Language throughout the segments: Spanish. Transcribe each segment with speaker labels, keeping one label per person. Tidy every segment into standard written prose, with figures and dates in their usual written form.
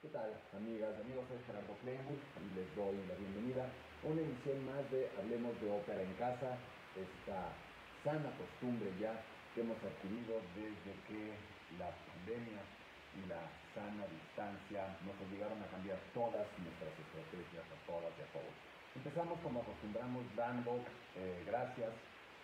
Speaker 1: ¿Qué tal, amigas, amigos? Soy Gerardo Kleinburg y les doy la bienvenida a una emisión más de Hablemos de Ópera en Casa, esta sana costumbre ya que hemos adquirido desde que la pandemia y la sana distancia nos obligaron a cambiar todas nuestras estrategias, a todas y a todos. Empezamos como acostumbramos dando gracias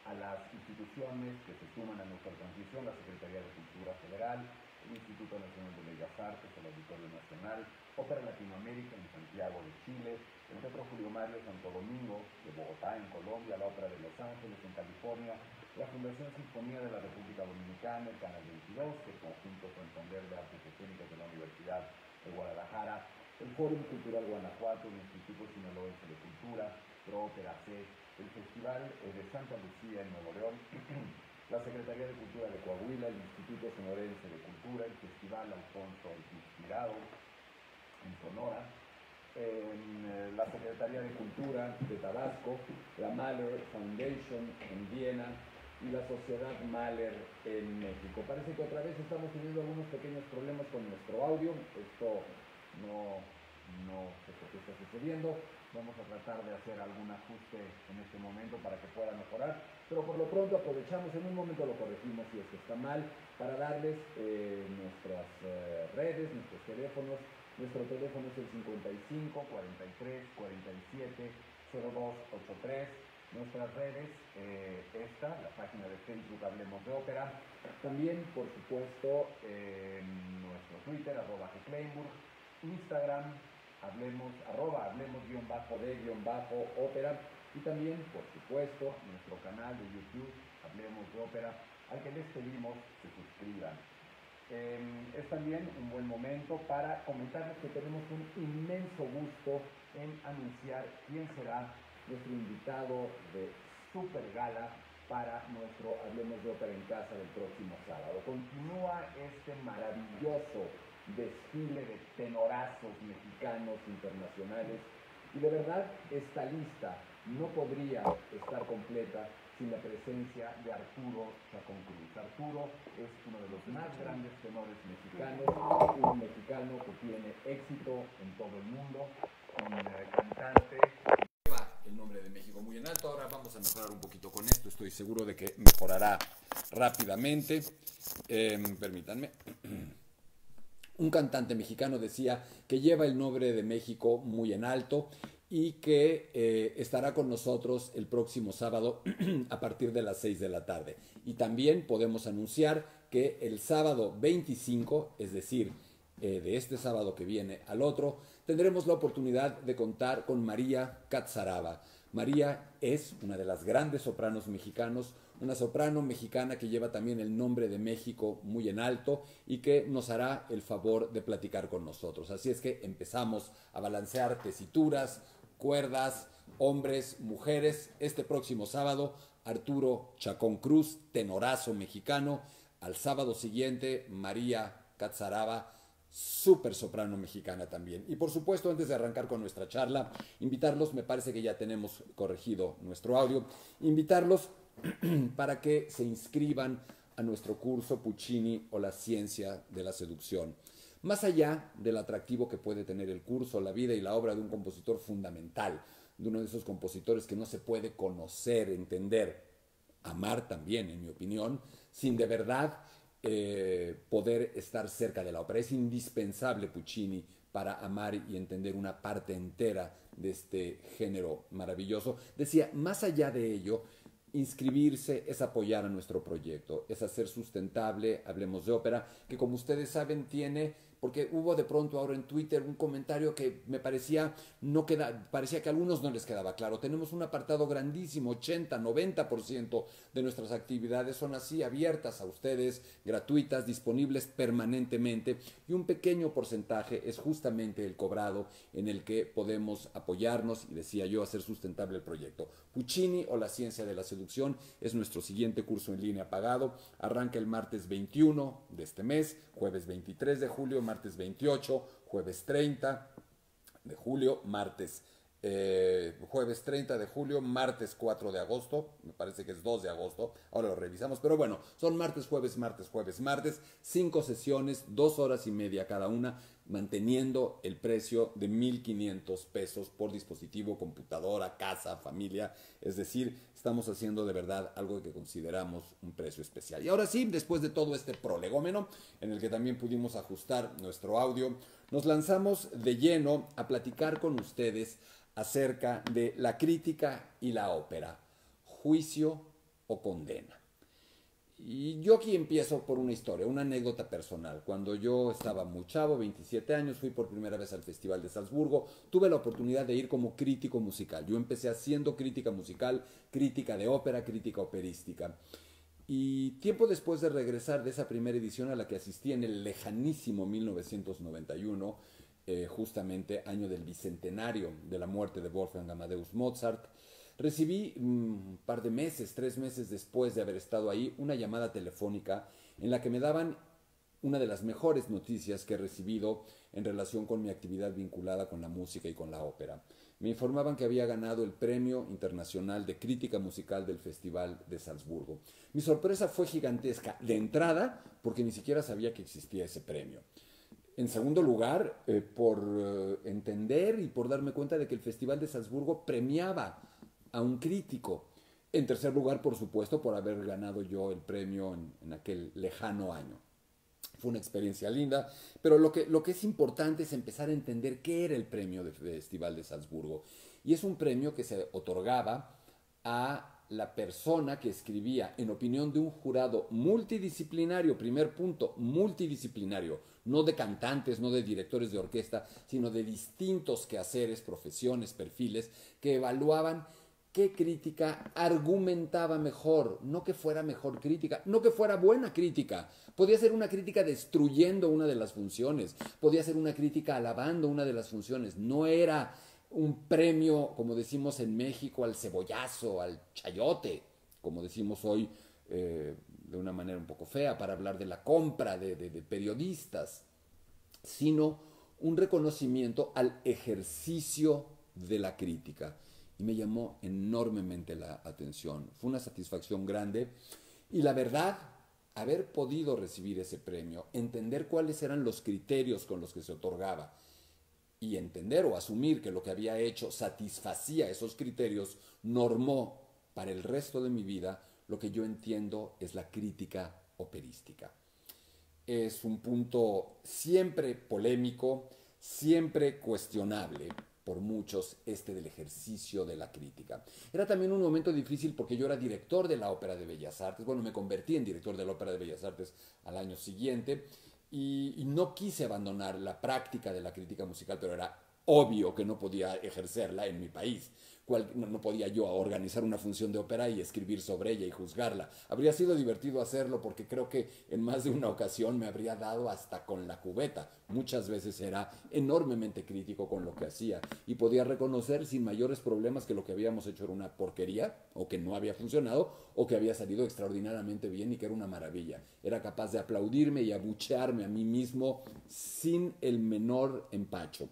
Speaker 1: a las instituciones que se suman a nuestra transmisión, la Secretaría de Cultura Federal, el Instituto Nacional de Bellas Artes, el Auditorio Nacional, Ópera Latinoamérica en Santiago de Chile, el Teatro Julio Mario Santo Domingo de Bogotá en Colombia, la Ópera de Los Ángeles en California, la Fundación Sinfonía de la República Dominicana, el Canal 22, el Conjunto Santander de Artes Escénicas de la Universidad de Guadalajara, el Fórum Cultural Guanajuato, el Instituto Sinaloense de Cultura, ProÓpera C, el Festival de Santa Lucía en Nuevo León, la Secretaría de Cultura de Coahuila, el Instituto Sonorense de Cultura, el Festival Alfonso Inspirado en Sonora, la Secretaría de Cultura de Tabasco, la Mahler Foundation en Viena y la Sociedad Mahler en México. Parece que otra vez estamos teniendo algunos pequeños problemas con nuestro audio. Esto no sé por qué está sucediendo. Vamos a tratar de hacer algún ajuste en este momento para que pueda mejorar, pero por lo pronto aprovechamos, en un momento lo corregimos si es que está mal, para darles nuestras redes, nuestros teléfonos. Nuestro teléfono es el 55 43 47 0283. Nuestras redes, la página de Facebook Hablemos de Ópera, también por supuesto nuestro Twitter, @Kleinburg, Instagram, hablemos-de-ópera, y también, por supuesto, nuestro canal de YouTube, Hablemos de Ópera, al que les pedimos se suscriban. Es también un buen momento para comentarles que tenemos un inmenso gusto en anunciar quién será nuestro invitado de Super Gala para nuestro Hablemos de Ópera en Casa del próximo sábado. Continúa este maravilloso desfile de tenorazos mexicanos internacionales y de verdad esta lista no podría estar completa sin la presencia de Arturo Chacón Cruz. Arturo es uno de los más grandes tenores mexicanos, un mexicano que tiene éxito en todo el mundo, un cantante que lleva el nombre de México muy en alto. Ahora vamos a mejorar un poquito con esto, estoy seguro de que mejorará rápidamente. Permítanme. Un cantante mexicano decía que lleva el nombre de México muy en alto y que estará con nosotros el próximo sábado a partir de las 6 de la tarde. Y también podemos anunciar que el sábado 25, es decir, de este sábado que viene al otro, tendremos la oportunidad de contar con María Katsaraba. María es una de las grandes sopranos mexicanos, una soprano mexicana que lleva también el nombre de México muy en alto y que nos hará el favor de platicar con nosotros. Así es que empezamos a balancear tesituras, cuerdas, hombres, mujeres. Este próximo sábado, Arturo Chacón Cruz, tenorazo mexicano. Al sábado siguiente, María Katsaraba, súper soprano mexicana también. Y por supuesto, antes de arrancar con nuestra charla, invitarlos, me parece que ya tenemos corregido nuestro audio, invitarlos para que se inscriban a nuestro curso Puccini o la ciencia de la seducción. Más allá del atractivo que puede tener el curso, la vida y la obra de un compositor fundamental, de uno de esos compositores que no se puede conocer, entender, amar también, en mi opinión, sin de verdad poder estar cerca de la ópera. Es indispensable Puccini para amar y entender una parte entera de este género maravilloso. Decía, más allá de ello, inscribirse es apoyar a nuestro proyecto, es hacer sustentable Hablemos de Ópera, que como ustedes saben tiene, porque hubo de pronto ahora en Twitter un comentario que me parecía parecía que a algunos no les quedaba claro. Tenemos un apartado grandísimo, 80-90% de nuestras actividades son así, abiertas a ustedes, gratuitas, disponibles permanentemente, y un pequeño porcentaje es justamente el cobrado en el que podemos apoyarnos y, decía yo, hacer sustentable el proyecto. Puccini o la ciencia de la seducción es nuestro siguiente curso en línea pagado. Arranca el martes 21 de este mes, jueves 23 de julio, martes 28, jueves 30 de julio, jueves 30 de julio, martes 4 de agosto, me parece que es 2 de agosto, ahora lo revisamos, pero bueno, son martes, jueves, martes, 5 sesiones, 2 horas y media cada una,
Speaker 2: manteniendo el precio de 1,500 pesos por dispositivo, computadora, casa, familia. Es decir, estamos haciendo de verdad algo que consideramos un precio especial. Y ahora sí, después de todo este prolegómeno, en el que también pudimos ajustar nuestro audio, nos lanzamos de lleno a platicar con ustedes acerca de la crítica y la ópera, juicio o condena. Y yo aquí empiezo por una historia, una anécdota personal. Cuando yo estaba muy chavo, 27 años, fui por primera vez al Festival de Salzburgo. Tuve la oportunidad de ir como crítico musical. Yo empecé haciendo crítica musical, crítica de ópera, crítica operística. Y tiempo después de regresar de esa primera edición a la que asistí en el lejanísimo 1991, justamente año del bicentenario de la muerte de Wolfgang Amadeus Mozart, recibí un par de meses, 3 meses después de haber estado ahí, una llamada telefónica en la que me daban una de las mejores noticias que he recibido en relación con mi actividad vinculada con la música y con la ópera. Me informaban que había ganado el Premio Internacional de Crítica Musical del Festival de Salzburgo. Mi sorpresa fue gigantesca, de entrada, porque ni siquiera sabía que existía ese premio. En segundo lugar, por entender y por darme cuenta de que el Festival de Salzburgo premiaba a un crítico. En tercer lugar, por supuesto, por haber ganado yo el premio en aquel lejano año. Fue una experiencia linda, pero lo que es importante es empezar a entender qué era el premio del Festival de Salzburgo. Y es un premio que se otorgaba a la persona que escribía, en opinión de un jurado multidisciplinario, primer punto, multidisciplinario, no de cantantes, no de directores de orquesta, sino de distintos quehaceres, profesiones, perfiles, que evaluaban qué crítica argumentaba mejor, no que fuera mejor crítica, no que fuera buena crítica. Podía ser una crítica destruyendo una de las funciones, podía ser una crítica alabando una de las funciones. No era un premio, como decimos en México, al cebollazo, al chayote, como decimos hoy de una manera un poco fea para hablar de la compra de periodistas, sino un reconocimiento al ejercicio de la crítica. Y me llamó enormemente la atención. Fue una satisfacción grande y la verdad, haber podido recibir ese premio, entender cuáles eran los criterios con los que se otorgaba y entender o asumir que lo que había hecho satisfacía esos criterios, normó para el resto de mi vida lo que yo entiendo es la crítica operística. Es un punto siempre polémico, siempre cuestionable por muchos, del ejercicio de la crítica. Era también un momento difícil porque yo era director de la Ópera de Bellas Artes. Bueno, me convertí en director de la Ópera de Bellas Artes al año siguiente y no quise abandonar la práctica de la crítica musical, pero era obvio que no podía ejercerla en mi país. No podía yo organizar una función de ópera y escribir sobre ella y juzgarla. Habría sido divertido hacerlo porque creo que en más de una ocasión me habría dado hasta con la cubeta. Muchas veces era enormemente crítico con lo que hacía y podía reconocer sin mayores problemas que lo que habíamos hecho era una porquería o que no había funcionado o que había salido extraordinariamente bien y que era una maravilla. Era capaz de aplaudirme y abuchearme a mí mismo sin el menor empacho.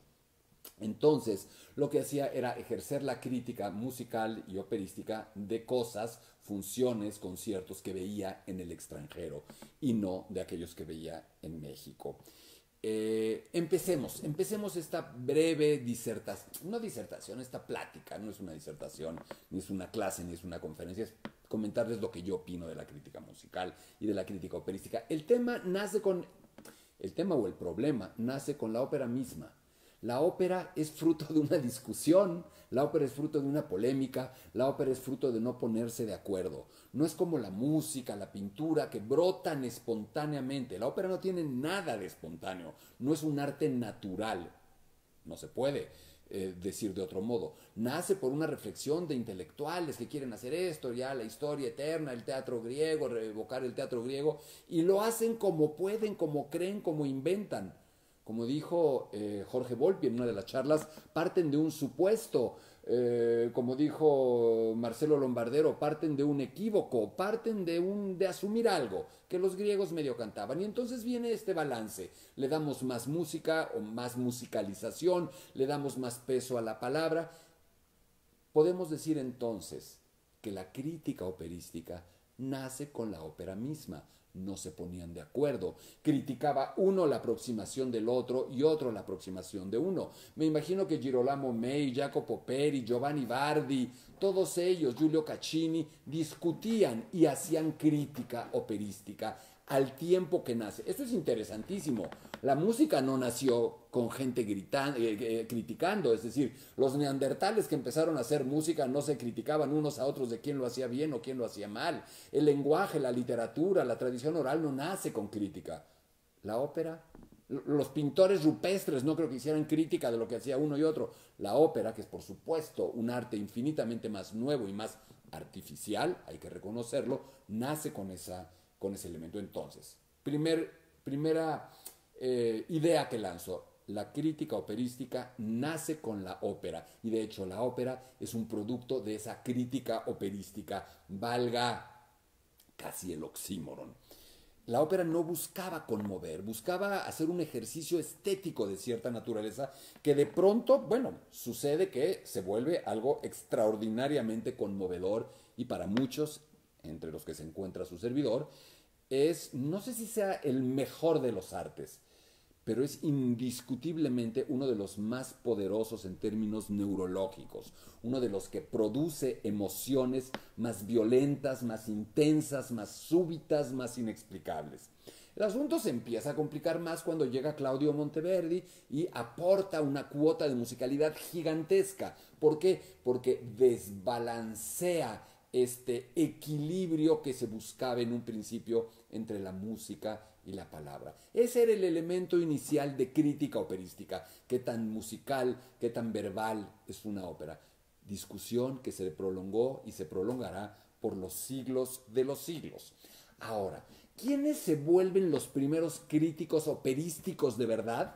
Speaker 2: Entonces, lo que hacía era ejercer la crítica musical y operística de cosas, funciones, conciertos que veía en el extranjero y no de aquellos que veía en México. Empecemos esta breve disertación, esta plática, no es una disertación, ni es una clase, ni es una conferencia, es comentarles lo que yo opino de la crítica musical y de la crítica operística. El tema o el problema nace con la ópera misma. La ópera es fruto de una discusión, la ópera es fruto de una polémica, la ópera es fruto de no ponerse de acuerdo. No es como la música, la pintura, que brotan espontáneamente. La ópera no tiene nada de espontáneo, no es un arte natural. No se puede decir de otro modo. Nace por una reflexión de intelectuales que quieren hacer esto, ya la historia eterna, el teatro griego, revocar el teatro griego, y lo hacen como pueden, como creen, como inventan. Como dijo Jorge Volpi en una de las charlas, parten de un supuesto, como dijo Marcelo Lombardero, parten de un equívoco, parten de asumir algo que los griegos medio cantaban. Y entonces viene este balance, le damos más música o más musicalización, le damos más peso a la palabra. Podemos decir entonces que la crítica operística nace con la ópera misma, no se ponían de acuerdo. Criticaba uno la aproximación del otro y otro la aproximación de uno. Me imagino que Girolamo May, Jacopo Peri, Giovanni Bardi, todos ellos, Giulio Caccini, discutían y hacían crítica operística al tiempo que nace. Esto es interesantísimo. La música no nació con gente criticando, es decir, los neandertales que empezaron a hacer música no se criticaban unos a otros de quién lo hacía bien o quién lo hacía mal. El lenguaje, la literatura, la tradición oral no nace con crítica. La ópera, los pintores rupestres no creo que hicieran crítica de lo que hacía uno y otro. La ópera, que es por supuesto un arte infinitamente más nuevo y más artificial, hay que reconocerlo, nace con ese elemento. Entonces, primera idea que lanzo, la crítica operística nace con la ópera y de hecho la ópera es un producto de esa crítica operística, valga casi el oxímoron. La ópera no buscaba conmover, buscaba hacer un ejercicio estético de cierta naturaleza que de pronto, bueno, sucede que se vuelve algo extraordinariamente conmovedor y para muchos, entre los que se encuentra su servidor, es, no sé si sea el mejor de los artes, pero es indiscutiblemente uno de los más poderosos en términos neurológicos, uno de los que produce emociones más violentas, más intensas, más súbitas, más inexplicables. El asunto se empieza a complicar más cuando llega Claudio Monteverdi y aporta una cuota de musicalidad gigantesca. ¿Por qué? Porque desbalancea este equilibrio que se buscaba en un principio entre la música y la palabra. Ese era el elemento inicial de crítica operística. ¿Qué tan musical, qué tan verbal es una ópera? Discusión que se prolongó y se prolongará por los siglos de los siglos. Ahora, ¿quiénes se vuelven los primeros críticos operísticos de verdad?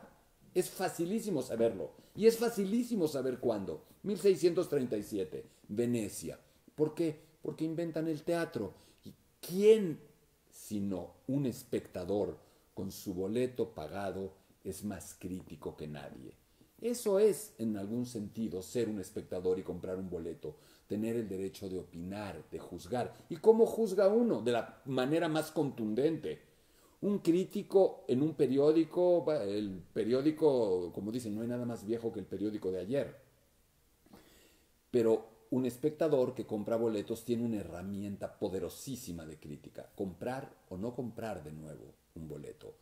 Speaker 2: Es facilísimo saberlo. Y es facilísimo saber cuándo. 1637, Venecia. ¿Por qué? Porque inventan el teatro. ¿Y quién, sino un espectador con su boleto pagado, es más crítico que nadie? Eso es, en algún sentido, ser un espectador y comprar un boleto, tener el derecho de opinar, de juzgar. ¿Y cómo juzga uno? De la manera más contundente. Un crítico en un periódico, el periódico, como dicen, no hay nada más viejo que el periódico de ayer. Pero un espectador que compra boletos tiene una herramienta poderosísima de crítica. Comprar o no comprar de nuevo un boleto.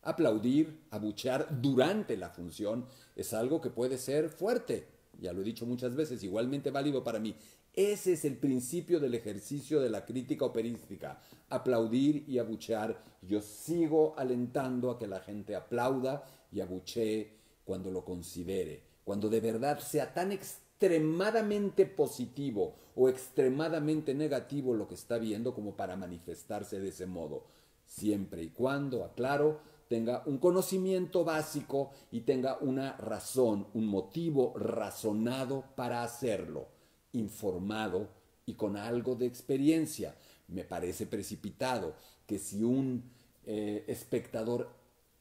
Speaker 2: Aplaudir, abuchear durante la función es algo que puede ser fuerte. Ya lo he dicho muchas veces, igualmente válido para mí. Ese es el principio del ejercicio de la crítica operística. Aplaudir y abuchear. Yo sigo alentando a que la gente aplauda y abuchee cuando lo considere. Cuando de verdad sea tan extremadamente positivo o extremadamente negativo lo que está viendo como para manifestarse de ese modo. Siempre y cuando, aclaro, tenga un conocimiento básico y tenga una razón, un motivo razonado para hacerlo, informado y con algo de experiencia. Me parece precipitado que si un espectador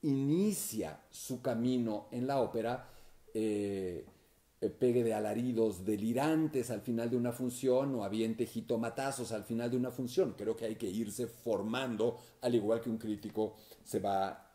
Speaker 2: inicia su camino en la ópera, pegue de alaridos delirantes al final de una función o aviente jitomatazos al final de una función. Creo que hay que irse formando, al igual que un crítico se va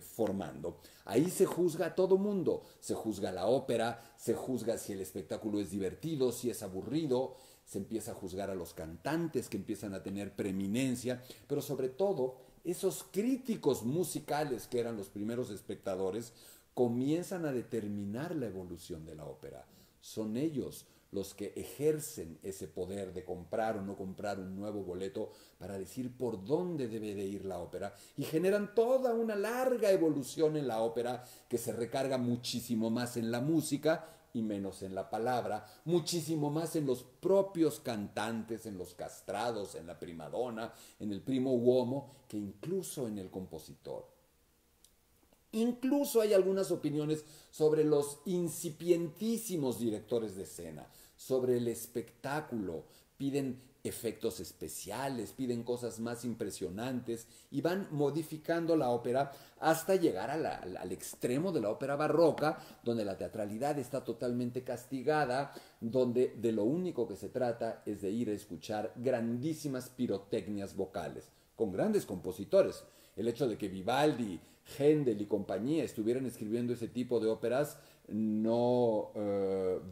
Speaker 2: formando. Ahí se juzga a todo mundo. Se juzga la ópera, se juzga si el espectáculo es divertido, si es aburrido, se empieza a juzgar a los cantantes que empiezan a tener preeminencia, pero sobre todo esos críticos musicales que eran los primeros espectadores comienzan a determinar la evolución de la ópera. Son ellos los que ejercen ese poder de comprar o no comprar un nuevo boleto para decir por dónde debe de ir la ópera y generan toda una larga evolución en la ópera que se recarga muchísimo más en la música y menos en la palabra, muchísimo más en los propios cantantes, en los castrados, en la primadonna, en el primo uomo, que incluso en el compositor. Incluso hay algunas opiniones sobre los incipientísimos directores de escena, sobre el espectáculo. Piden efectos especiales, piden cosas más impresionantes y van modificando la ópera hasta llegar al extremo de la ópera barroca, donde la teatralidad está totalmente castigada, donde de lo único que se trata es de ir a escuchar grandísimas pirotecnias vocales. con grandes compositores. El hecho de que Vivaldi, Händel y compañía estuvieran escribiendo ese tipo de óperas no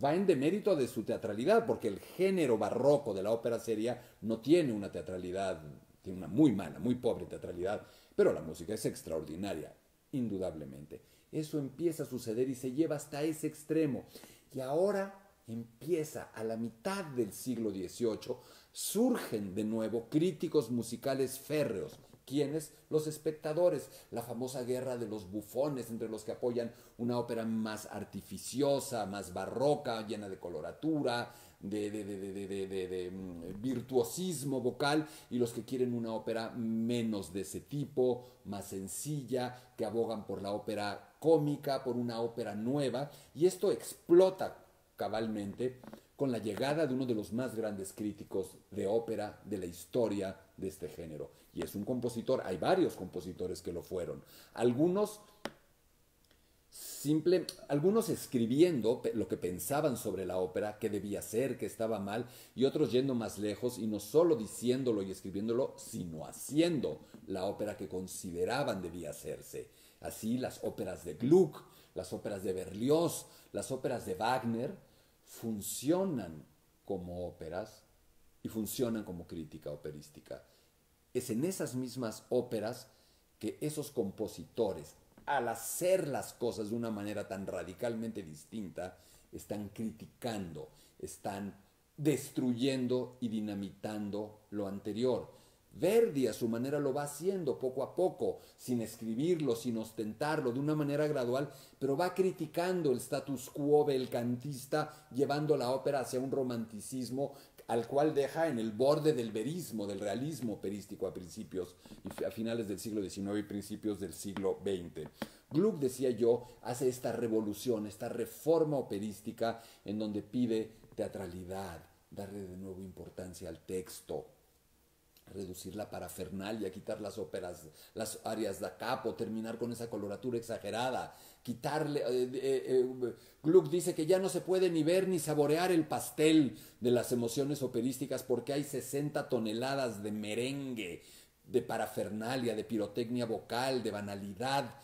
Speaker 2: va en demérito de su teatralidad, porque el género barroco de la ópera seria no tiene una teatralidad, tiene una muy mala, muy pobre teatralidad, pero la música es extraordinaria, indudablemente. Eso empieza a suceder y se lleva hasta ese extremo. Y ahora empieza a la mitad del siglo XVIII, surgen de nuevo críticos musicales férreos. ¿Quiénes? Los espectadores. La famosa guerra de los bufones, entre los que apoyan una ópera más artificiosa, más barroca, llena de coloratura, de virtuosismo vocal, y los que quieren una ópera menos de ese tipo, más sencilla, que abogan por la ópera cómica, por una ópera nueva, y esto explota cabalmente con la llegada de uno de los más grandes críticos de ópera de la historia de este género. Y es un compositor, hay varios compositores que lo fueron. Algunos escribiendo lo que pensaban sobre la ópera, qué debía ser, qué estaba mal, y otros yendo más lejos y no solo diciéndolo y escribiéndolo, sino haciendo la ópera que consideraban debía hacerse. Así las óperas de Gluck, las óperas de Berlioz, las óperas de Wagner funcionan como óperas y funcionan como crítica operística. Es en esas mismas óperas que esos compositores, al hacer las cosas de una manera tan radicalmente distinta, están criticando, están destruyendo y dinamitando lo anterior. Verdi a su manera lo va haciendo poco a poco, sin escribirlo, sin ostentarlo, de una manera gradual, pero va criticando el status quo belcantista, llevando la ópera hacia un romanticismo al cual deja en el borde del verismo, del realismo operístico a principios y a finales del siglo XIX y principios del siglo XX. Gluck, decía yo, hace esta revolución, esta reforma operística en donde pide teatralidad, darle de nuevo importancia al texto, reducir la parafernalia, quitar las óperas, las arias da capo, terminar con esa coloratura exagerada, quitarle... Gluck dice que ya no se puede ni ver ni saborear el pastel de las emociones operísticas porque hay 60 toneladas de merengue, de parafernalia, de pirotecnia vocal, de banalidad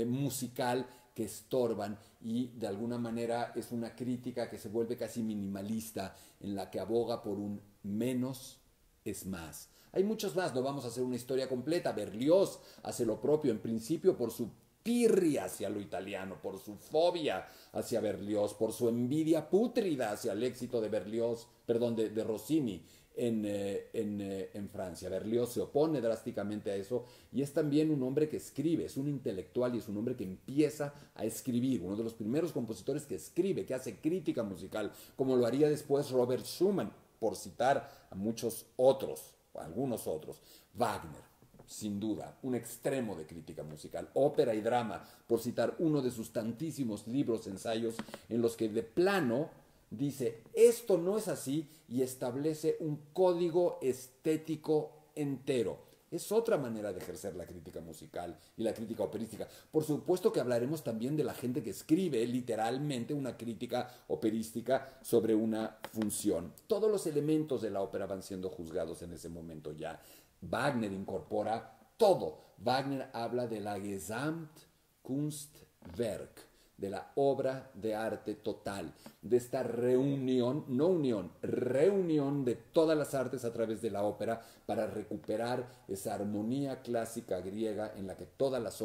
Speaker 2: musical que estorban, y de alguna manera es una crítica que se vuelve casi minimalista, en la que aboga por un menos es más. Hay muchos más, no vamos a hacer una historia completa. Berlioz hace lo propio, en principio por su pirria hacia lo italiano, por su fobia hacia Berlioz, por su envidia pútrida hacia el éxito de Berlioz, perdón, de Rossini en Francia. Berlioz se opone drásticamente a eso, y es también un hombre que escribe, es un intelectual y es un hombre que empieza a escribir, uno de los primeros compositores que escribe, que hace crítica musical, como lo haría después Robert Schumann, por citar a muchos otros, o algunos otros. Wagner, sin duda, un extremo de crítica musical. Ópera y drama, por citar uno de sus tantísimos libros, ensayos, en los que de plano dice, esto no es así, y establece un código estético entero. Es otra manera de ejercer la crítica musical y la crítica operística. Por supuesto que hablaremos también de la gente que escribe literalmente una crítica operística sobre una función. Todos los elementos de la ópera van siendo juzgados en ese momento ya. Wagner incorpora todo. Wagner habla de la Gesamtkunstwerk, de la obra de arte total, de esta reunión, no unión, reunión de todas las artes a través de la ópera para recuperar esa armonía clásica griega en la que todas las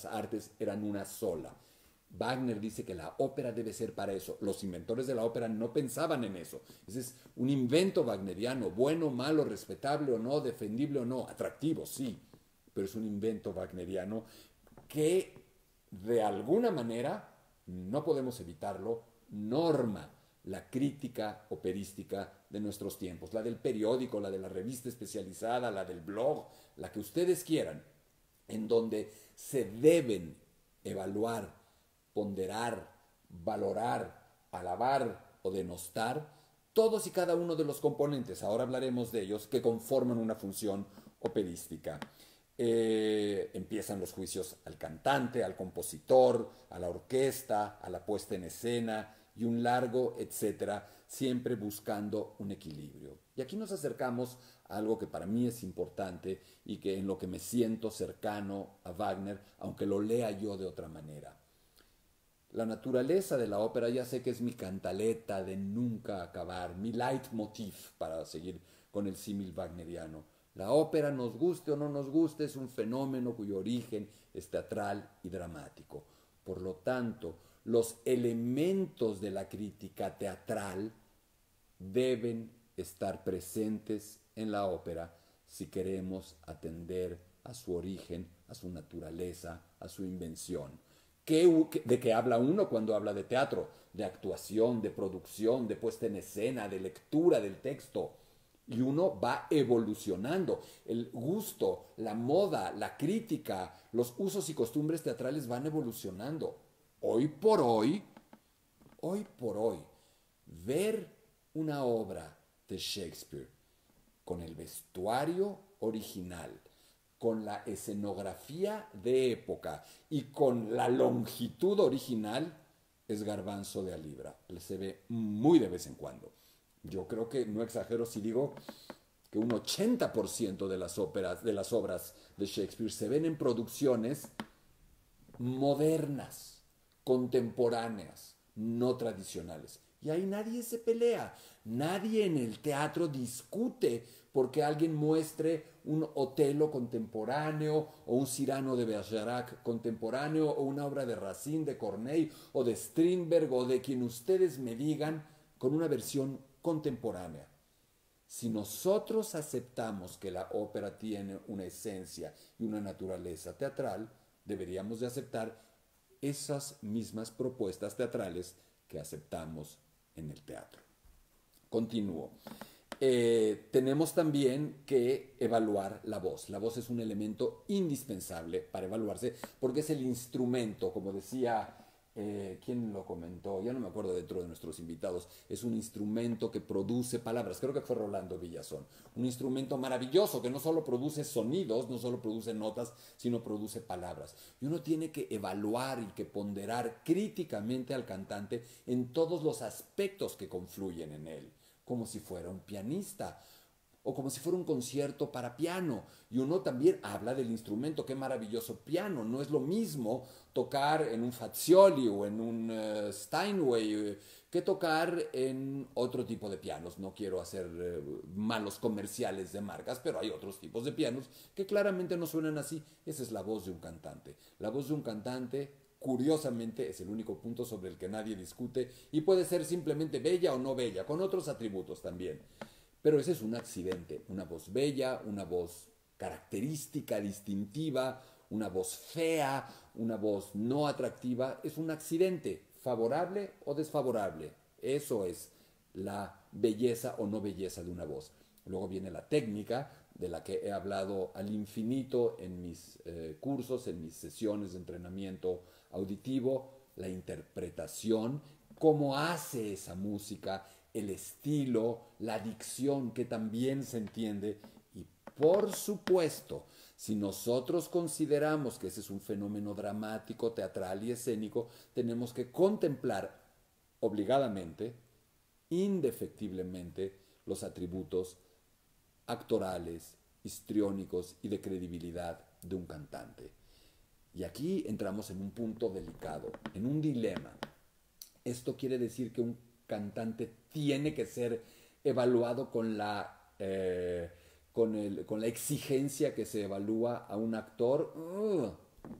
Speaker 2: artes eran una sola. Wagner dice que la ópera debe ser para eso. Los inventores de la ópera no pensaban en eso. Ese es un invento wagneriano, bueno, malo, respetable o no, defendible o no, atractivo, sí, pero es un invento wagneriano que de alguna manera, no podemos evitarlo, norma la crítica operística de nuestros tiempos, la del periódico, la de la revista especializada, la del blog, la que ustedes quieran, en donde se deben evaluar, ponderar, valorar, alabar o denostar todos y cada uno de los componentes, ahora hablaremos de ellos, que conforman una función operística. Empiezan los juicios al cantante, al compositor, a la orquesta, a la puesta en escena, y un largo etcétera, siempre buscando un equilibrio. Y aquí nos acercamos a algo que para mí es importante y que en lo que me siento cercano a Wagner, aunque lo lea yo de otra manera. La naturaleza de la ópera ya sé que es mi cantaleta de nunca acabar, mi leitmotiv, para seguir con el símil wagneriano. La ópera, nos guste o no nos guste, es un fenómeno cuyo origen es teatral y dramático. Por lo tanto, los elementos de la crítica teatral deben estar presentes en la ópera si queremos atender a su origen, a su naturaleza, a su invención. ¿De qué habla uno cuando habla de teatro? De actuación, de producción, de puesta en escena, de lectura del texto. Y uno va evolucionando. El gusto, la moda, la crítica, los usos y costumbres teatrales van evolucionando. Hoy por hoy, ver una obra de Shakespeare con el vestuario original, con la escenografía de época y con la longitud original, es garbanzo de a libra. Se ve muy de vez en cuando. Yo creo que no exagero si digo que un 80% de las obras de Shakespeare se ven en producciones modernas, contemporáneas, no tradicionales. Y ahí nadie se pelea, nadie en el teatro discute porque alguien muestre un Otelo contemporáneo o un Cyrano de Bergerac contemporáneo o una obra de Racine, de Corneille o de Strindberg o de quien ustedes me digan con una versión contemporánea. Si nosotros aceptamos que la ópera tiene una esencia y una naturaleza teatral, deberíamos de aceptar esas mismas propuestas teatrales que aceptamos en el teatro. Continúo. Tenemos también que evaluar la voz. La voz es un elemento indispensable para evaluarse porque es el instrumento, como decía, ¿quién lo comentó? Ya no me acuerdo dentro de nuestros invitados. Es un instrumento que produce palabras. Creo que fue Rolando Villazón. Un instrumento maravilloso que no solo produce sonidos, no solo produce notas, sino produce palabras. Y uno tiene que evaluar y que ponderar críticamente al cantante en todos los aspectos que confluyen en él, como si fuera un pianista o como si fuera un concierto para piano. Y uno también habla del instrumento, qué maravilloso piano. No es lo mismo tocar en un Fazioli o en un Steinway que tocar en otro tipo de pianos. No quiero hacer malos comerciales de marcas, pero hay otros tipos de pianos que claramente no suenan así. Esa es la voz de un cantante. La voz de un cantante, curiosamente, es el único punto sobre el que nadie discute y puede ser simplemente bella o no bella, con otros atributos también. Pero ese es un accidente, una voz bella, una voz característica, distintiva, una voz fea, una voz no atractiva, es un accidente, favorable o desfavorable. Eso es la belleza o no belleza de una voz. Luego viene la técnica, de la que he hablado al infinito en mis cursos, en mis sesiones de entrenamiento auditivo, la interpretación, cómo hace esa música, el estilo, la dicción que también se entiende y por supuesto, si nosotros consideramos que ese es un fenómeno dramático, teatral y escénico, tenemos que contemplar obligadamente, indefectiblemente, los atributos actorales, histriónicos y de credibilidad de un cantante. Y aquí entramos en un punto delicado, en un dilema. Esto quiere decir que un cantante tiene que ser evaluado con la exigencia que se evalúa a un actor.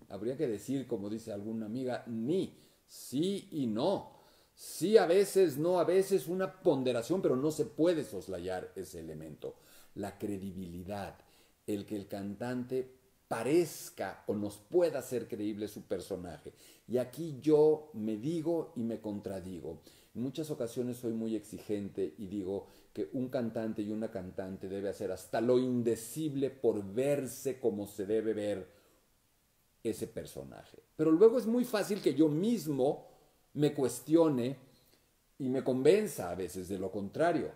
Speaker 2: Habría que decir, como dice alguna amiga, ni, sí y no. Sí a veces, no a veces, una ponderación, pero no se puede soslayar ese elemento. La credibilidad, el que el cantante parezca o nos pueda hacer creíble su personaje. Y aquí yo me digo y me contradigo. En muchas ocasiones soy muy exigente y digo que un cantante y una cantante debe hacer hasta lo indecible por verse como se debe ver ese personaje. Pero luego es muy fácil que yo mismo me cuestione y me convenza a veces de lo contrario,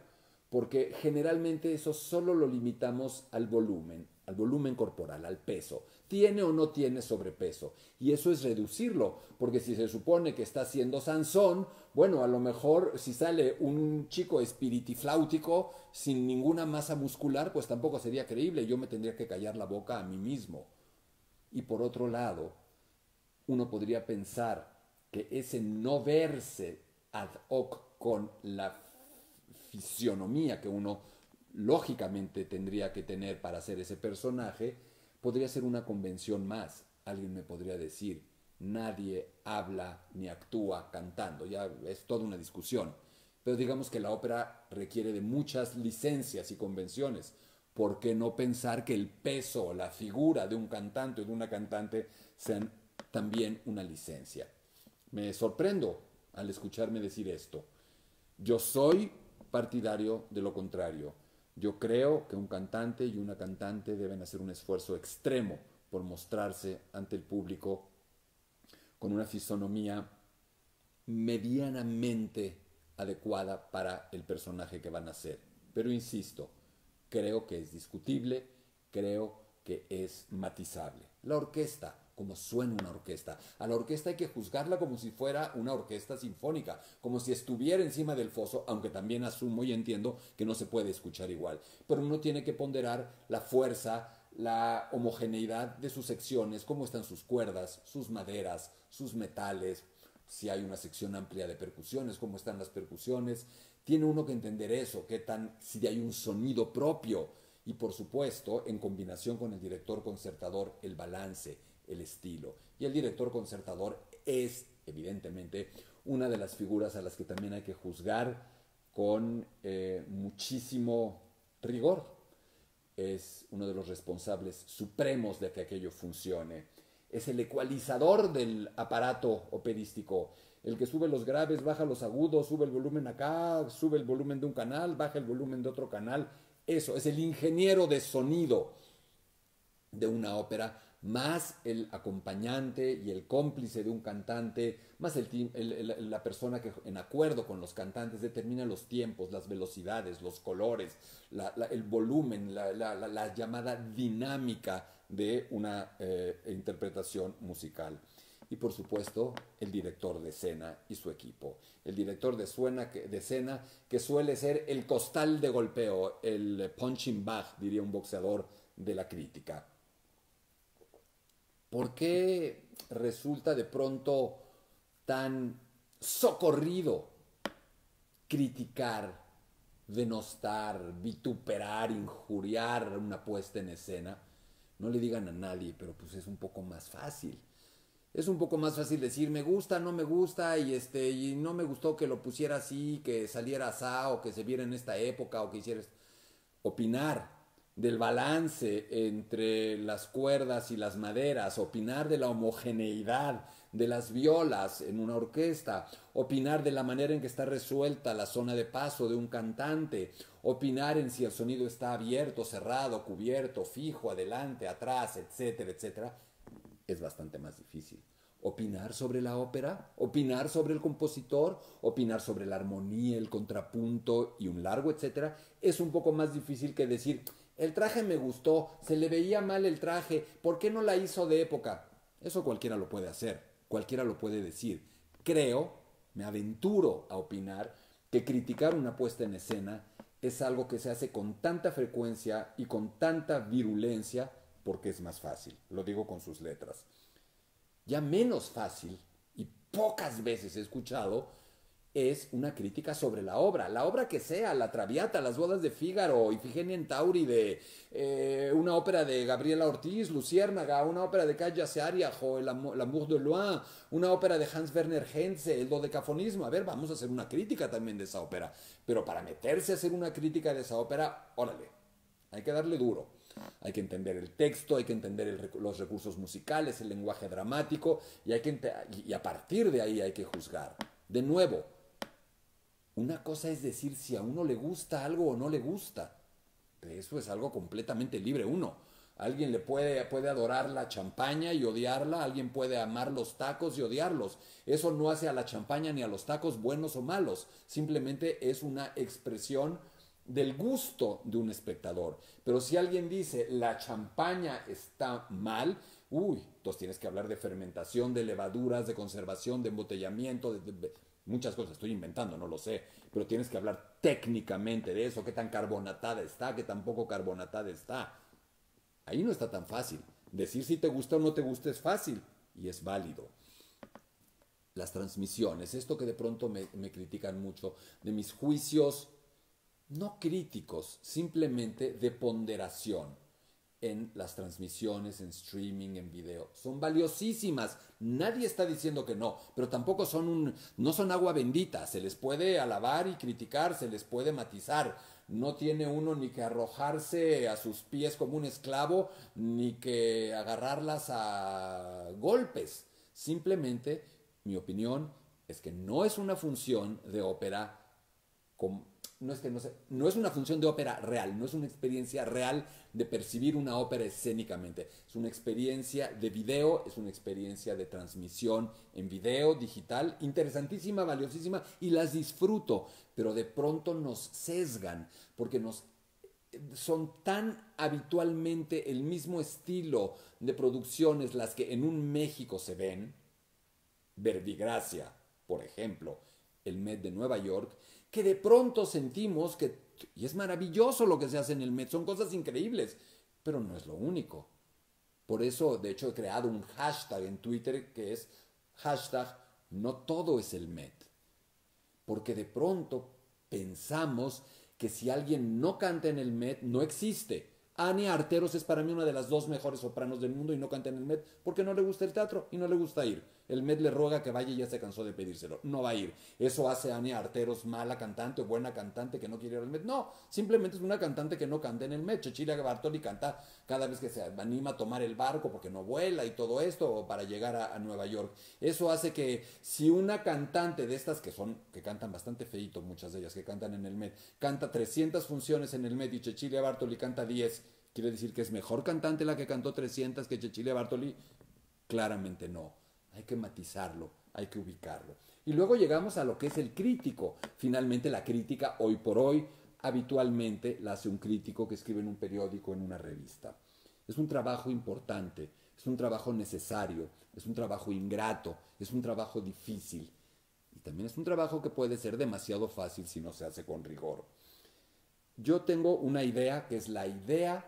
Speaker 2: porque generalmente eso solo lo limitamos al volumen, al volumen corporal, al peso. ¿Tiene o no tiene sobrepeso? Y eso es reducirlo, porque si se supone que está haciendo Sansón, bueno, a lo mejor si sale un chico espiritifláutico sin ninguna masa muscular, pues tampoco sería creíble. Yo me tendría que callar la boca a mí mismo. Y por otro lado, uno podría pensar que ese no verse ad hoc con la fisionomía que uno lógicamente tendría que tener para hacer ese personaje, podría ser una convención más. Alguien me podría decir, nadie habla ni actúa cantando, ya es toda una discusión. Pero digamos que la ópera requiere de muchas licencias y convenciones. ¿Por qué no pensar que el peso, la figura de un cantante o de una cantante sean también una licencia? Me sorprendo al escucharme decir esto. Yo soy partidario de lo contrario. Yo creo que un cantante y una cantante deben hacer un esfuerzo extremo por mostrarse ante el público con una fisonomía medianamente adecuada para el personaje que van a hacer. Pero insisto, creo que es discutible, creo que es matizable. La orquesta, como suena una orquesta. A la orquesta hay que juzgarla como si fuera una orquesta sinfónica, como si estuviera encima del foso, aunque también asumo y entiendo que no se puede escuchar igual. Pero uno tiene que ponderar la fuerza, la homogeneidad de sus secciones, cómo están sus cuerdas, sus maderas, sus metales, si hay una sección amplia de percusiones, cómo están las percusiones. Tiene uno que entender eso, si hay un sonido propio. Y por supuesto, en combinación con el director concertador, el balance, el estilo. Y el director concertador es, evidentemente, una de las figuras a las que también hay que juzgar con muchísimo rigor. Es uno de los responsables supremos de que aquello funcione. Es el ecualizador del aparato operístico. El que sube los graves, baja los agudos, sube el volumen acá, sube el volumen de un canal, baja el volumen de otro canal. Eso, es el ingeniero de sonido de una ópera, más el acompañante y el cómplice de un cantante, más la persona que en acuerdo con los cantantes determina los tiempos, las velocidades, los colores, el volumen, la llamada dinámica de una interpretación musical. Y por supuesto, el director de escena y su equipo. El director de escena que suele ser el costal de golpeo, el punching bag, diría un boxeador de la crítica. ¿Por qué resulta de pronto tan socorrido criticar, denostar, vituperar, injuriar una puesta en escena? No le digan a nadie, pero pues es un poco más fácil. Es un poco más fácil decir me gusta, no me gusta y no me gustó que lo pusiera así, que saliera asá o que se viera en esta época o que hiciera opinar del balance entre las cuerdas y las maderas, opinar de la homogeneidad de las violas en una orquesta, opinar de la manera en que está resuelta la zona de paso de un cantante, opinar en si el sonido está abierto, cerrado, cubierto, fijo, adelante, atrás, etcétera, etcétera, es bastante más difícil. Opinar sobre la ópera, opinar sobre el compositor, opinar sobre la armonía, el contrapunto y un largo etcétera, es un poco más difícil que decir el traje me gustó, se le veía mal el traje, ¿por qué no la hizo de época? Eso cualquiera lo puede hacer, cualquiera lo puede decir. Creo, me aventuro a opinar, que criticar una puesta en escena es algo que se hace con tanta frecuencia y con tanta virulencia porque es más fácil, lo digo con sus letras. Ya menos fácil, y pocas veces he escuchado, es una crítica sobre la obra que sea, La Traviata, Las bodas de Fígaro, Ifigenia en Tauride, una ópera de Gabriela Ortiz, Luciérnaga, una ópera de Kaja Saariaho, L'Amour de Loin, una ópera de Hans Werner Henze, el dodecafonismo. A ver, vamos a hacer una crítica también de esa ópera, pero para meterse a hacer una crítica de esa ópera, órale, hay que darle duro. Hay que entender el texto, hay que entender los recursos musicales, el lenguaje dramático, y a partir de ahí hay que juzgar. De nuevo, una cosa es decir si a uno le gusta algo o no le gusta. Eso es algo completamente libre uno. Alguien puede adorar la champaña y odiarla, alguien puede amar los tacos y odiarlos. Eso no hace a la champaña ni a los tacos buenos o malos. Simplemente es una expresión del gusto de un espectador. Pero si alguien dice la champaña está mal, uy, entonces tienes que hablar de fermentación, de levaduras, de conservación, de embotellamiento, de muchas cosas. Estoy inventando, no lo sé, pero tienes que hablar técnicamente de eso, qué tan carbonatada está, qué tan poco carbonatada está. Ahí no está tan fácil. Decir si te gusta o no te gusta es fácil y es válido. Las transmisiones, esto que de pronto me critican mucho, de mis juicios no críticos, simplemente de ponderación en las transmisiones, en streaming, en video. Son valiosísimas. Nadie está diciendo que no, pero tampoco no son agua bendita. Se les puede alabar y criticar, se les puede matizar. No tiene uno ni que arrojarse a sus pies como un esclavo, ni que agarrarlas a golpes. Simplemente, mi opinión es que no es una función de ópera no es una función de ópera real, no es una experiencia real de percibir una ópera escénicamente. Es una experiencia de video, es una experiencia de transmisión en video, digital, interesantísima, valiosísima, y las disfruto, pero de pronto nos sesgan, porque son tan habitualmente el mismo estilo de producciones las que en un México se ven, Verbigracia, por ejemplo, el Met de Nueva York, que de pronto sentimos que, y es maravilloso lo que se hace en el Met, son cosas increíbles, pero no es lo único. Por eso, de hecho, he creado un hashtag en Twitter que es hashtag no todo es el Met. Porque de pronto pensamos que si alguien no canta en el Met, no existe. Ania Arteros es para mí una de las 2 mejores sopranos del mundo y no canta en el Met porque no le gusta el teatro y no le gusta ir. El Met le ruega que vaya y ya se cansó de pedírselo. No va a ir. ¿Eso hace a Ania Arteros mala cantante o buena cantante que no quiere ir al Met? No, simplemente es una cantante que no canta en el Met. Cecilia Bartoli canta cada vez que se anima a tomar el barco porque no vuela y todo esto o para llegar a Nueva York. Eso hace que si una cantante de estas que cantan bastante feito, muchas de ellas que cantan en el Met, canta 300 funciones en el Met y Cecilia Bartoli canta 10, ¿quiere decir que es mejor cantante la que cantó 300 que Cecilia Bartoli? Claramente no. Hay que matizarlo, hay que ubicarlo. Y luego llegamos a lo que es el crítico. Finalmente la crítica, hoy por hoy, habitualmente la hace un crítico que escribe en un periódico, en una revista. Es un trabajo importante, es un trabajo necesario, es un trabajo ingrato, es un trabajo difícil. Y también es un trabajo que puede ser demasiado fácil si no se hace con rigor. Yo tengo una idea que es la idea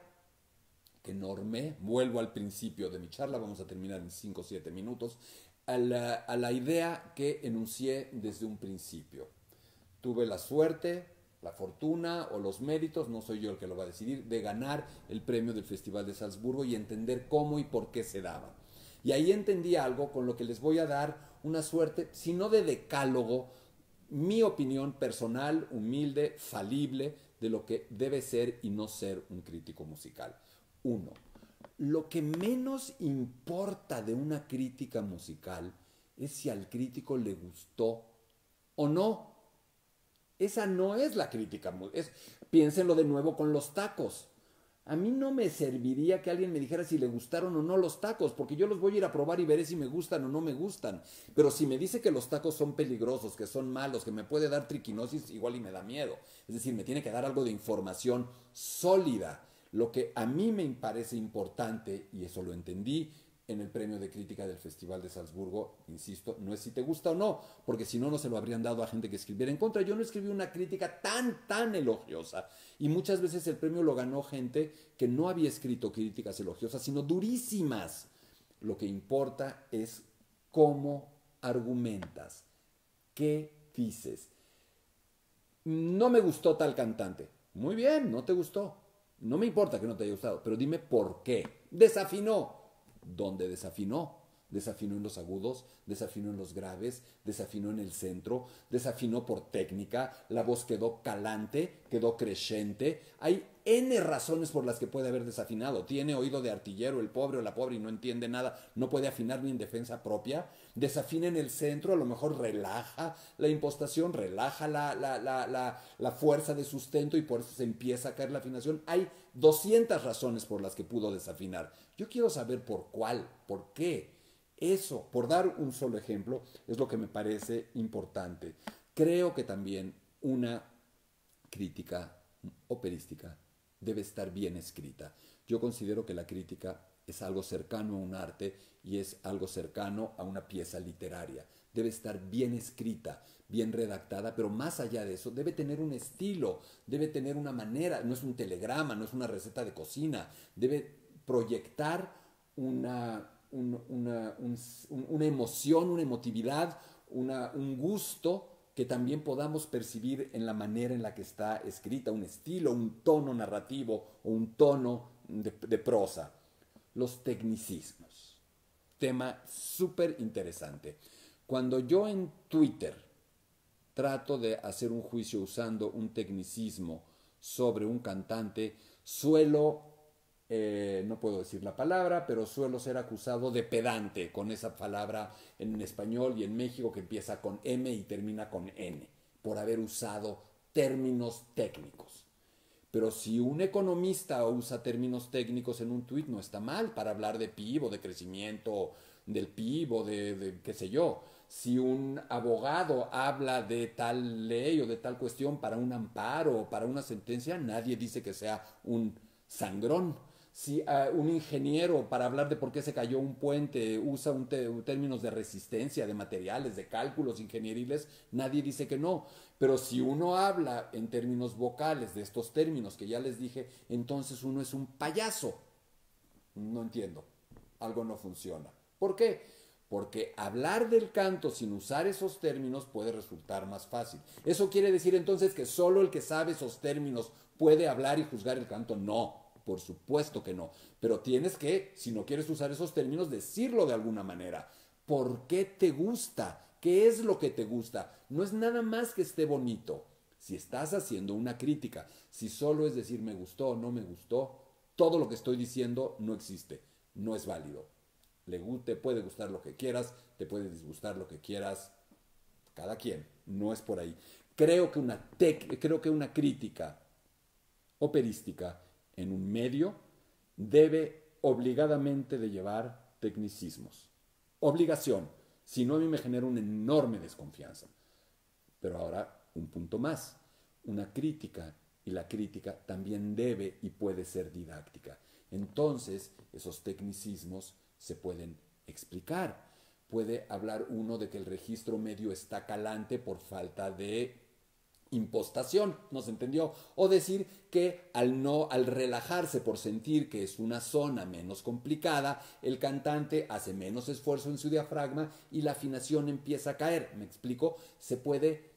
Speaker 2: que normé, vuelvo al principio de mi charla, vamos a terminar en 5 o 7 minutos, a la idea que enuncié desde un principio. Tuve la suerte, la fortuna o los méritos, no soy yo el que lo va a decidir, de ganar el premio del Festival de Salzburgo y entender cómo y por qué se daba. Y ahí entendí algo con lo que les voy a dar una suerte, si no de decálogo, mi opinión personal, humilde, falible, de lo que debe ser y no ser un crítico musical. 1. Lo que menos importa de una crítica musical es si al crítico le gustó o no. Esa no es la crítica. Piénsenlo de nuevo con los tacos. A mí no me serviría que alguien me dijera si le gustaron o no los tacos, porque yo los voy a ir a probar y veré si me gustan o no me gustan. Pero si me dice que los tacos son peligrosos, que son malos, que me puede dar triquinosis, igual y me da miedo. Es decir, me tiene que dar algo de información sólida. Lo que a mí me parece importante, y eso lo entendí en el premio de crítica del Festival de Salzburgo, insisto, no es si te gusta o no, porque si no, no se lo habrían dado a gente que escribiera en contra. Yo no escribí una crítica tan elogiosa, y muchas veces el premio lo ganó gente que no había escrito críticas elogiosas, sino durísimas. Lo que importa es cómo argumentas, qué dices. No me gustó tal cantante. Muy bien, no te gustó. No me importa que no te haya gustado, pero dime por qué. Desafinó. ¿Dónde desafinó? Desafinó en los agudos, desafinó en los graves, desafinó en el centro, desafinó por técnica, la voz quedó calante, quedó crescente. Hay N razones por las que puede haber desafinado. Tiene oído de artillero el pobre o la pobre y no entiende nada, no puede afinar ni en defensa propia. Desafina en el centro, a lo mejor relaja la impostación, relaja la fuerza de sustento y por eso se empieza a caer la afinación. Hay 200 razones por las que pudo desafinar. Yo quiero saber por cuál, por qué. Eso, por dar un solo ejemplo, es lo que me parece importante. Creo que también una crítica operística debe estar bien escrita. Yo considero que la crítica es algo cercano a un arte y es algo cercano a una pieza literaria. Debe estar bien escrita, bien redactada, pero más allá de eso, debe tener un estilo, debe tener una manera, no es un telegrama, no es una receta de cocina, debe proyectar una emoción, una emotividad, un gusto que también podamos percibir en la manera en la que está escrita, un estilo, un tono narrativo o un tono de prosa. Los tecnicismos. Tema súper interesante. Cuando yo en Twitter trato de hacer un juicio usando un tecnicismo sobre un cantante, no puedo decir la palabra, pero suelo ser acusado de pedante con esa palabra en español y en México que empieza con M y termina con N, por haber usado términos técnicos. Pero si un economista usa términos técnicos en un tuit, no está mal para hablar de PIB o de crecimiento del PIB o de qué sé yo. Si un abogado habla de tal ley o de tal cuestión para un amparo o para una sentencia, nadie dice que sea un sangrón. Si un ingeniero para hablar de por qué se cayó un puente usa términos de resistencia, de materiales, de cálculos ingenieriles, nadie dice que no. Pero si uno habla en términos vocales de estos términos que ya les dije, entonces uno es un payaso. No entiendo. Algo no funciona. ¿Por qué? Porque hablar del canto sin usar esos términos puede resultar más fácil. ¿Eso quiere decir entonces que solo el que sabe esos términos puede hablar y juzgar el canto? No. Por supuesto que no. Pero tienes que, si no quieres usar esos términos, decirlo de alguna manera. ¿Por qué te gusta? ¿Qué es lo que te gusta? No es nada más que esté bonito. Si estás haciendo una crítica, si solo es decir me gustó o no me gustó, todo lo que estoy diciendo no existe, no es válido. Te puede gustar lo que quieras, te puede disgustar lo que quieras, cada quien, no es por ahí. Creo que una crítica operística en un medio debe obligadamente de llevar tecnicismos. Obligación, si no a mí me genera una enorme desconfianza. Pero ahora, un punto más, una crítica, y la crítica también debe y puede ser didáctica. Entonces, esos tecnicismos se pueden explicar. Puede hablar uno de que el registro medio está calante por falta de impostación, ¿no se entendió? O decir que al relajarse por sentir que es una zona menos complicada, el cantante hace menos esfuerzo en su diafragma y la afinación empieza a caer. ¿Me explico? Se puede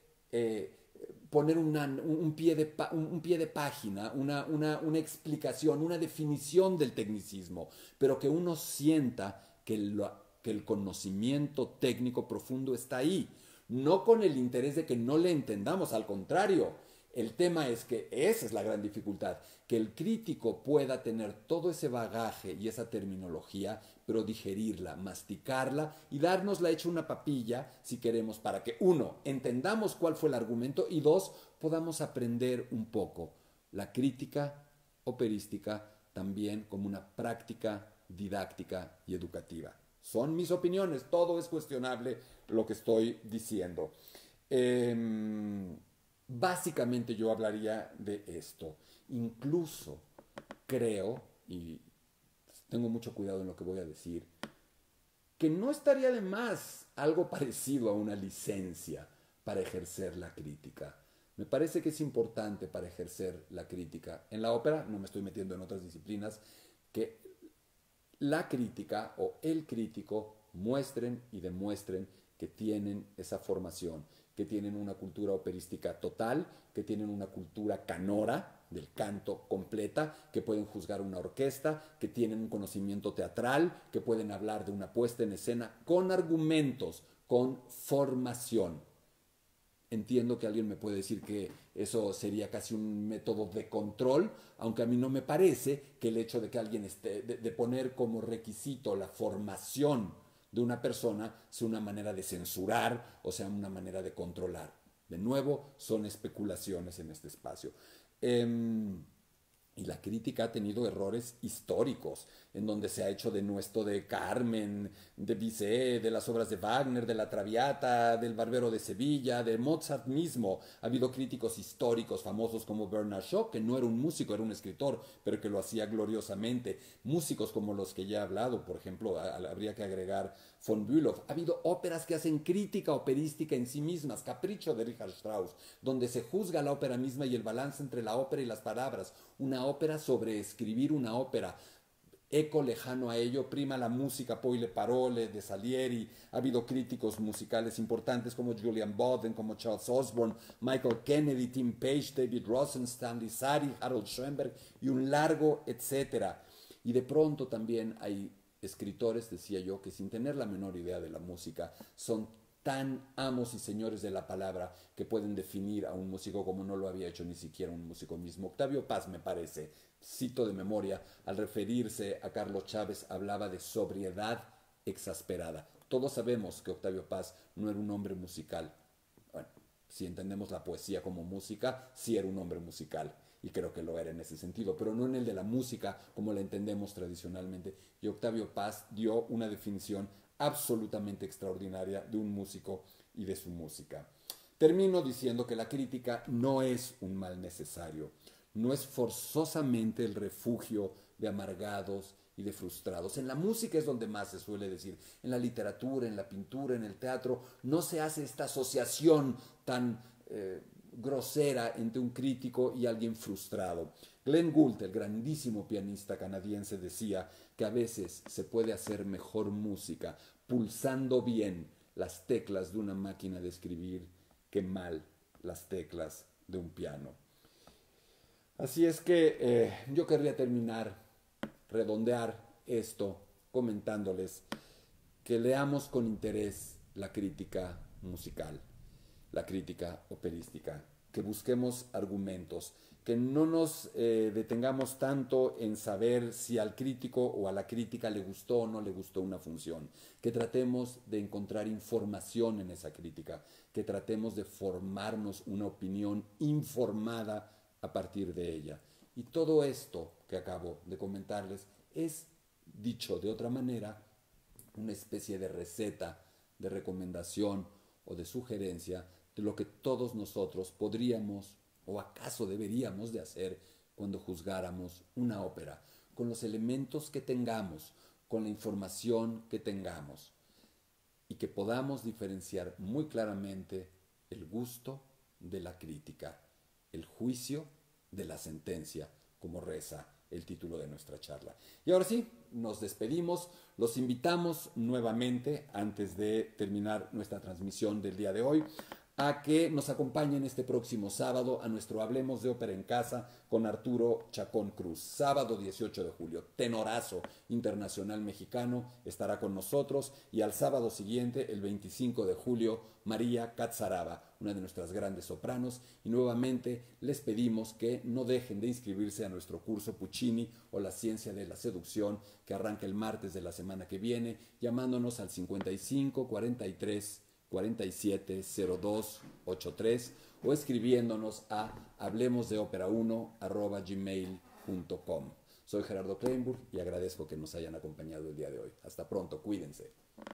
Speaker 2: poner un pie de página, una explicación, una definición del tecnicismo, pero que uno sienta que el conocimiento técnico profundo está ahí. No con el interés de que no le entendamos, al contrario. El tema es que esa es la gran dificultad, que el crítico pueda tener todo ese bagaje y esa terminología, pero digerirla, masticarla y dárnosla hecha una papilla, si queremos, para que, uno, entendamos cuál fue el argumento y dos, podamos aprender un poco la crítica operística también como una práctica didáctica y educativa. Son mis opiniones, todo es cuestionable lo que estoy diciendo. Básicamente yo hablaría de esto. Incluso creo, y tengo mucho cuidado en lo que voy a decir, que no estaría de más algo parecido a una licencia para ejercer la crítica. Me parece que es importante para ejercer la crítica. En la ópera, no me estoy metiendo en otras disciplinas, que la crítica o el crítico muestren y demuestren que tienen esa formación, que tienen una cultura operística total, que tienen una cultura canora del canto completa, que pueden juzgar una orquesta, que tienen un conocimiento teatral, que pueden hablar de una puesta en escena con argumentos, con formación. Entiendo que alguien me puede decir que eso sería casi un método de control, aunque a mí no me parece que el hecho de que alguien de poner como requisito la formación de una persona sea una manera de censurar o sea una manera de controlar. De nuevo, son especulaciones en este espacio. Y la crítica ha tenido errores históricos, en donde se ha hecho denuesto de Carmen, de Bizet, de las obras de Wagner, de la Traviata, del Barbero de Sevilla, de Mozart mismo. Ha habido críticos históricos famosos como Bernard Shaw, que no era un músico, era un escritor, pero que lo hacía gloriosamente. Músicos como los que ya he hablado, por ejemplo, habría que agregar von Bülow. Ha habido óperas que hacen crítica operística en sí mismas, Capricho de Richard Strauss, donde se juzga la ópera misma y el balance entre la ópera y las palabras. Una ópera sobre escribir una ópera. Eco lejano a ello, prima la música, poi le parole de Salieri. Ha habido críticos musicales importantes como Julian Bowden, como Charles Osborne, Michael Kennedy, Tim Page, David Rosenstein, Lissari, Harold Schoenberg y un largo etcétera. Y de pronto también hay escritores, decía yo, que sin tener la menor idea de la música son tan amos y señores de la palabra que pueden definir a un músico como no lo había hecho ni siquiera un músico mismo. Octavio Paz, me parece, cito de memoria, al referirse a Carlos Chávez, hablaba de sobriedad exasperada. Todos sabemos que Octavio Paz no era un hombre musical. Bueno, si entendemos la poesía como música, sí era un hombre musical. Y creo que lo era en ese sentido, pero no en el de la música como la entendemos tradicionalmente. Y Octavio Paz dio una definición absolutamente extraordinaria de un músico y de su música. Termino diciendo que la crítica no es un mal necesario, no es forzosamente el refugio de amargados y de frustrados. En la música es donde más se suele decir, en la literatura, en la pintura, en el teatro, no se hace esta asociación tan grosera entre un crítico y alguien frustrado. Glenn Gould, el grandísimo pianista canadiense, decía que a veces se puede hacer mejor música pulsando bien las teclas de una máquina de escribir que mal las teclas de un piano. Así es que yo querría terminar, redondear esto comentándoles que leamos con interés la crítica musical, la crítica operística, que busquemos argumentos, que no nos detengamos tanto en saber si al crítico o a la crítica le gustó o no le gustó una función, que tratemos de encontrar información en esa crítica, que tratemos de formarnos una opinión informada a partir de ella. Y todo esto que acabo de comentarles es, dicho de otra manera, una especie de receta, de recomendación o de sugerencia de lo que todos nosotros podríamos o acaso deberíamos de hacer cuando juzgáramos una ópera, con los elementos que tengamos, con la información que tengamos, y que podamos diferenciar muy claramente el gusto de la crítica, el juicio de la sentencia, como reza el título de nuestra charla. Y ahora sí, nos despedimos, los invitamos nuevamente, antes de terminar nuestra transmisión del día de hoy, a que nos acompañen este próximo sábado a nuestro Hablemos de Ópera en Casa con Arturo Chacón Cruz. Sábado 18 de julio, tenorazo internacional mexicano estará con nosotros, y al sábado siguiente, el 25 de julio, María Catzaraba, una de nuestras grandes sopranos, y nuevamente les pedimos que no dejen de inscribirse a nuestro curso Puccini o la ciencia de la seducción, que arranca el martes de la semana que viene, llamándonos al 55 43 470283 o escribiéndonos a hablemosdeopera1@gmail.com. Soy Gerardo Kleinburg y agradezco que nos hayan acompañado el día de hoy. Hasta pronto, cuídense.